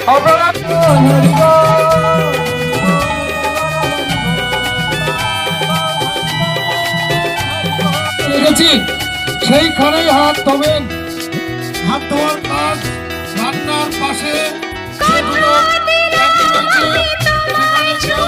আপনারা দেখেছি সেইখানেই হাত ধোবেন। হাত ধোয়ার কাজ রান্নার পাশে সেখানে কেউ